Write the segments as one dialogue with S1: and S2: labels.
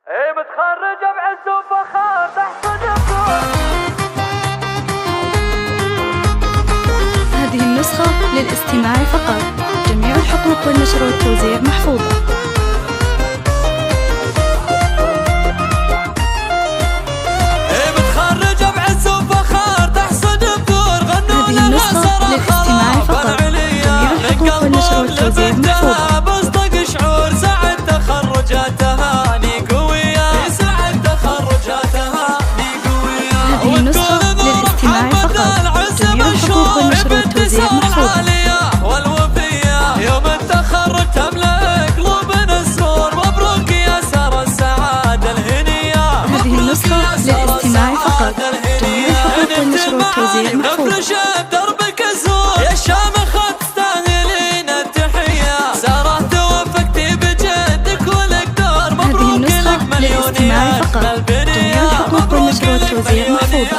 S1: ايه متخرجة بعز وفخار تحصد الدور.
S2: هذه النسخة للاستماع فقط. جميع الحقوق والنشر والتوزيع محفوظة.
S1: ايه متخرجة بعز وفخار تحصد الدور. غنوا لها صراخة فقط.
S2: جميع الحقوق والنشر والتوزيع محفوظة.
S1: بصدق شعور سعد تخرجاتها هاني قوية. سعد تخرجاتها هاني قوية.
S2: هذه النسخة للاستماع فقط. جميع الحقوق والنشر والتوزيع محفوظة.
S1: والوفية يوم التخرج تملأ قلوبنا السرور. مبروك يا سارة السعادة الهنية.
S2: هذه النسخة للاستماع فقط. جميع الحقوق والنشر والتوزيع محفوظة.
S1: دربك الزور يا شامخة تستاهلين التحية. سارة توفقتي بجدك ولك دور. مبروك لك مليون يا أجمل بنية.
S2: جميع الحقوق والنشر والتوزيع محفوظة.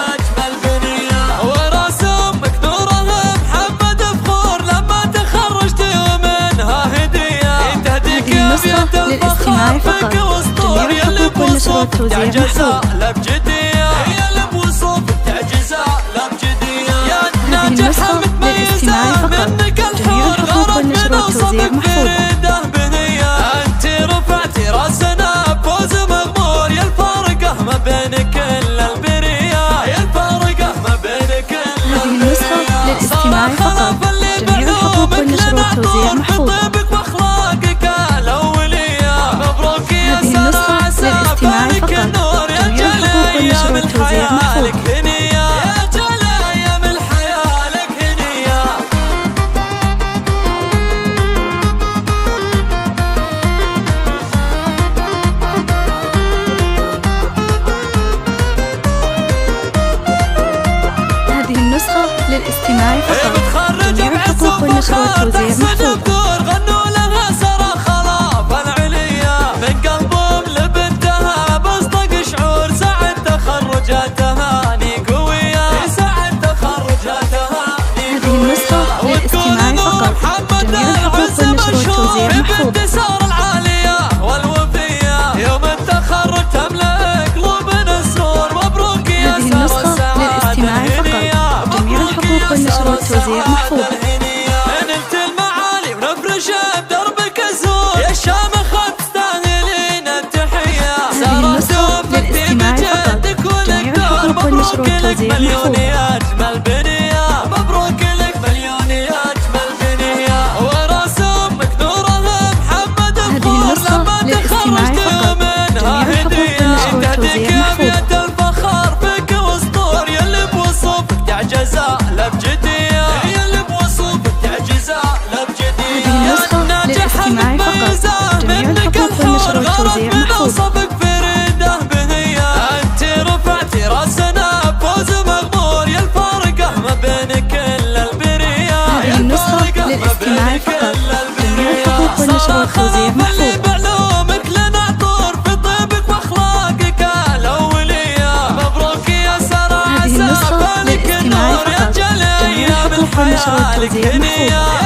S1: وراسمك نورها محمد فخور لما تخرجت ومنها هدية. تهديك يا بيت الفخر فيك واسطور. يا اللي بوصوفك تعجزة لا بجدية. يا اللي بوصوفك تعجزة لا بجدية. يا ناجحة متميزة منك الحور. غرق بنوصفك فريدة بنية. انت رفعتي راسنا بفوز مغمور. يا الفارقة ما بين كل البرية. يا الفارقة ما بين كل
S2: هذه النسخة للاستماع فقط. جميع الحقوق والنشر والتوزيع محفوظة.
S1: طيبك واخلاقك الاولية. مبروك يا
S2: هذه
S1: سارة
S2: النسخة للاستماع
S1: عسى
S2: فقط.
S1: النور. يا
S2: جميع
S1: جل
S2: الحقوق والنشر
S1: ايام
S2: والتوزيع
S1: الحياة
S2: محفوظة.
S1: لك هنية. يا جل ايام الحياة لك هنية.
S2: هذه النسخة للاستماع فقط. جميع الحقوق والنشر والتوزيع محفوظة.
S1: غنوا لها صراخة لاف العليا. من قلبهم لبنتها بصدق شعور. سعد تخرجاتها هاني قوية. سعد تخرجاتها هاني
S2: هذه النسخة للاستماع فقط. جميع الحقوق والنشر والتوزيع محفوظة.
S1: سارة العالية والوفية يوم التخرج تملأ قلوبنا السرور. مبروك يا
S2: هذه
S1: سارة
S2: النسخة
S1: السعادة
S2: للاستماع
S1: الهنية.
S2: فقط. جميع الحقوق والنشر والتوزيع محفوظة.
S1: نلت المعالي ونفرش بدربك الزور. يا شامخة تستاهلين التحية.
S2: هذه النسخة للاستماع فقط. جميع الحقوق والنشر والتوزيع
S1: مليون
S2: محفوظة.
S1: يا أجمل بنية. مبروك لك مليون يا أجمل بنية. وراسمك نورها محمد فخور لما تخرجت ومنها هدية. تهديك يا بيت الفخر فيك واسطور. يا اللي بوصوفك تعجزة لا بجدية. يا اللي بوصوفك تعجزة لا بجدية.
S2: هذه النسخة للاستماع فقط. جميع الحقوق والنشر والتوزيع محفوظة.
S1: فريدة بنية. انت رفعتي راسنا بفوز مغمور. يا الفارقة ما بين كل البرية.
S2: هذه النسخة للاستماع فقط. جميع الحقوق والنشر والتوزيع محفوظة.
S1: بعلومك لنا عطور. في طيبك واخلاقك الاولية. مبروك يا سارة
S2: هذه
S1: عسى
S2: النسخة
S1: بالك
S2: للاستماع
S1: النور. يا
S2: فقط.
S1: جل
S2: جميع
S1: ايام
S2: الحقوق والنشر
S1: الحياة لك
S2: والتوزيع
S1: هنية.
S2: محفوظة.